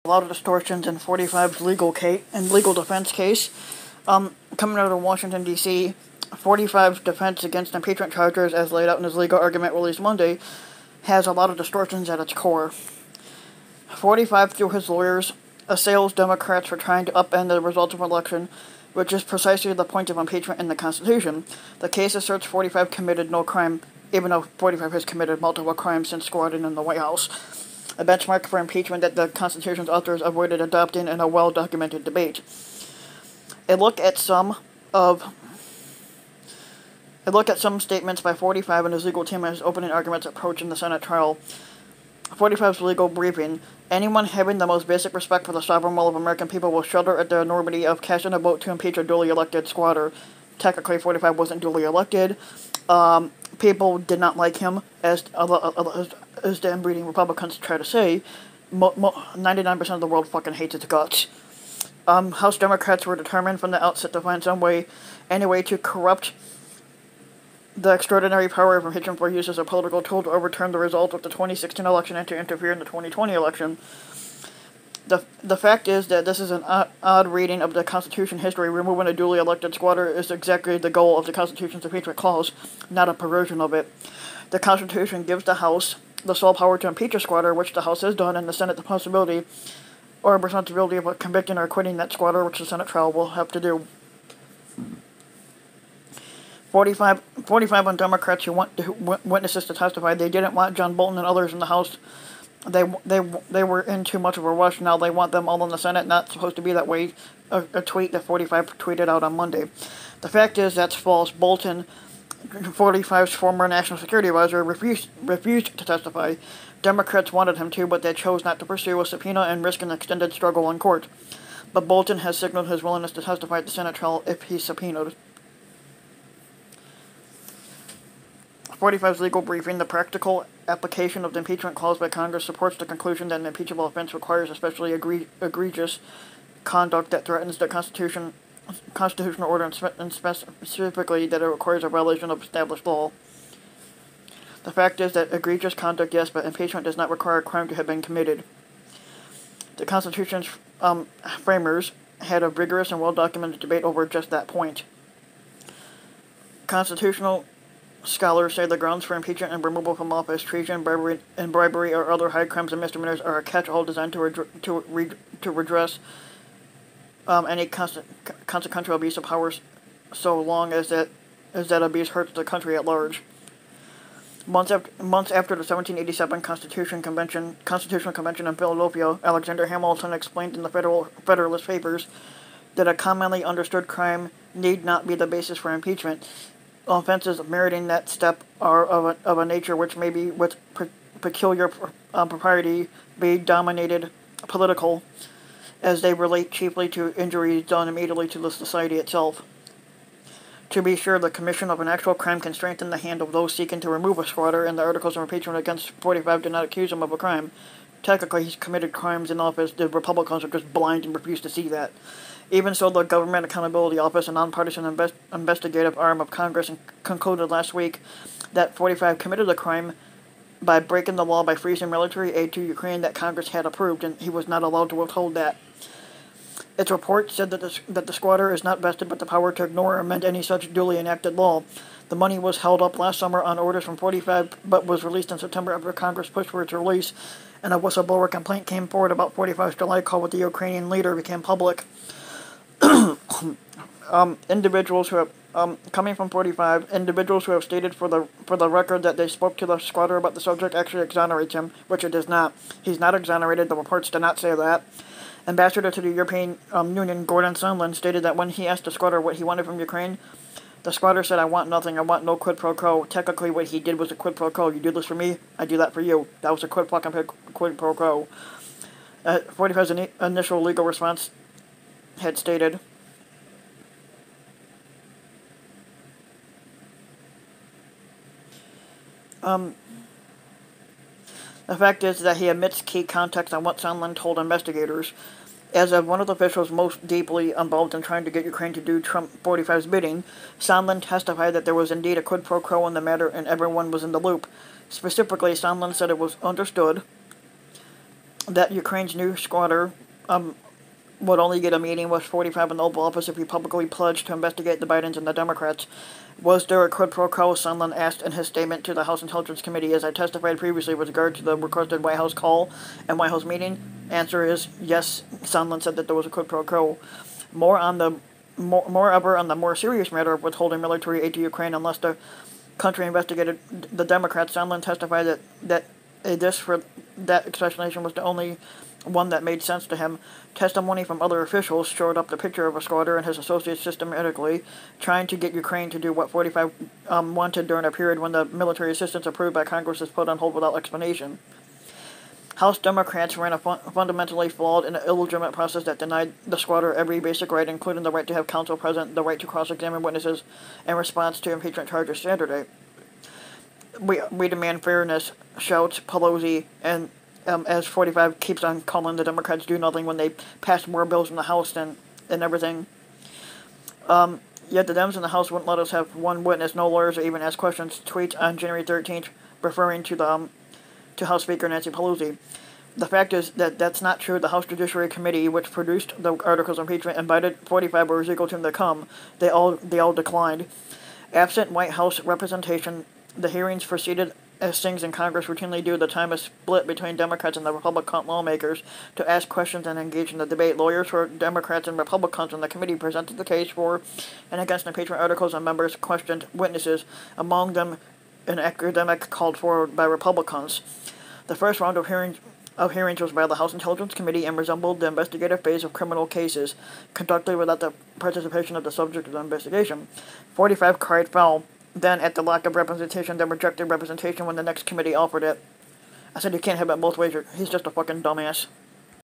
A lot of distortions in 45's legal defense case. Coming out of Washington, D.C., 45's defense against impeachment charges, as laid out in his legal argument released Monday, has a lot of distortions at its core. 45, through his lawyers, assails Democrats for trying to upend the results of an election, which is precisely the point of impeachment in the Constitution. The case asserts 45 committed no crime, even though 45 has committed multiple crimes since squatting in the White House, a benchmark for impeachment that the Constitution's authors avoided adopting in a well-documented debate. A look at some statements by 45 and his legal team in his opening arguments approaching the Senate trial. 45's legal briefing. Anyone having the most basic respect for the sovereign will of American people will shudder at the enormity of casting a vote to impeach a duly elected squatter. Technically, 45 wasn't duly elected. People did not like him, as the inbreeding Republicans try to say. 99% of the world fucking hates his guts. House Democrats were determined from the outset to find any way to corrupt the extraordinary power of impeachment for use as a political tool to overturn the result of the 2016 election and to interfere in the 2020 election. The fact is that this is an odd reading of the Constitution history. Removing a duly elected squatter is exactly the goal of the Constitution's impeachment clause, not a perversion of it. The Constitution gives the House the sole power to impeach a squatter, which the House has done, and the Senate the possibility or responsibility of convicting or acquitting that squatter, which the Senate trial will have to do. 45 on Democrats who want witnesses to testify. They didn't want John Bolton and others in the House. They were in too much of a rush. Now they want them all in the Senate. Not supposed to be that way. A tweet that 45 tweeted out on Monday. The fact is that's false. Bolton, 45's former national security advisor, refused to testify. Democrats wanted him to, but they chose not to pursue a subpoena and risk an extended struggle in court. But Bolton has signaled his willingness to testify at the Senate trial if he's subpoenaed. 45's legal briefing. The practical application of the impeachment clause by Congress supports the conclusion that an impeachable offense requires especially egregious conduct that threatens the constitutional order, and specifically that it requires a violation of established law. The fact is that egregious conduct, yes, but impeachment does not require a crime to have been committed. The Constitution's framers had a vigorous and well-documented debate over just that point. Constitutional scholars say the grounds for impeachment and removal from office, treason, bribery, or other high crimes and misdemeanors are a catch-all designed to redress any consequential abuse of powers, so long as that abuse hurts the country at large. Months after the 1787 Constitutional Convention in Philadelphia, Alexander Hamilton explained in the Federalist Papers that a commonly understood crime need not be the basis for impeachment. Offenses meriting that step are of a nature which may be with peculiar propriety be dominated political, as they relate chiefly to injuries done immediately to the society itself. To be sure, the commission of an actual crime can strengthen the hand of those seeking to remove a squatter, and the articles of impeachment against 45 did not accuse him of a crime. Technically, he's committed crimes in office. The Republicans are just blind and refuse to see that. Even so, the Government Accountability Office, a nonpartisan investigative arm of Congress, concluded last week that 45 committed a crime by breaking the law by freezing military aid to Ukraine that Congress had approved, and he was not allowed to withhold that. Its report said that the squatter is not vested with the power to ignore or amend any such duly enacted law. The money was held up last summer on orders from 45, but was released in September after Congress pushed for its release, and a whistleblower complaint came forward about 45's July call with the Ukrainian leader became public. Individuals who have coming from 45, individuals who have stated for the record that they spoke to the squatter about the subject actually exonerates him, which it does not. He's not exonerated. The reports do not say that. Ambassador to the European Union, Gordon Sondland, stated that when he asked the squatter what he wanted from Ukraine, the squatter said, "I want nothing. I want no quid pro quo." Technically, what he did was a quid pro quo. You do this for me, I do that for you. That was a quid pro quo. 45's initial legal response had stated, the fact is that he omits key context on what Sondland told investigators. As of one of the officials most deeply involved in trying to get Ukraine to do Trump 45's bidding, Sondland testified that there was indeed a quid pro quo in the matter and everyone was in the loop. Specifically, Sondland said it was understood that Ukraine's new squatter would only get a meeting with 45 in the Oval Office if he publicly pledged to investigate the Bidens and the Democrats. Was there a quid pro quo? Sondland asked in his statement to the House Intelligence Committee. As I testified previously with regard to the requested White House call and White House meeting, answer is yes. Sondland said that there was a quid pro quo. Moreover, on the more serious matter of withholding military aid to Ukraine unless the country investigated the Democrats, Sondland testified that that explanation was the only one that made sense to him. Testimony from other officials showed up the picture of a squatter and his associates systematically trying to get Ukraine to do what 45 wanted during a period when the military assistance approved by Congress is put on hold without explanation. House Democrats ran a fundamentally flawed and illegitimate process that denied the squatter every basic right, including the right to have counsel present, the right to cross-examine witnesses in response to impeachment charges Saturday. We demand fairness, shouts Pelosi, and as 45 keeps on calling the Democrats do nothing when they pass more bills in the House and everything. Yet the Dems in the House wouldn't let us have one witness, no lawyers, or even ask questions. Tweets on January 13th referring to House Speaker Nancy Pelosi. The fact is that that's not true. The House Judiciary Committee, which produced the articles of impeachment, invited 45 or his equal team to come. They all declined. Absent White House representation, the hearings proceeded as things in Congress routinely do. The time is split between Democrats and the Republican lawmakers to ask questions and engage in the debate. Lawyers for Democrats and Republicans in the committee presented the case for and against impeachment articles, and members questioned witnesses, among them an academic called forward by Republicans. The first round of hearings was by the House Intelligence Committee and resembled the investigative phase of criminal cases, conducted without the participation of the subject of the investigation. 45 cried foul then at the lack of representation, then rejected representation when the next committee offered it. I said you can't have it both ways. He's just a fucking dumbass.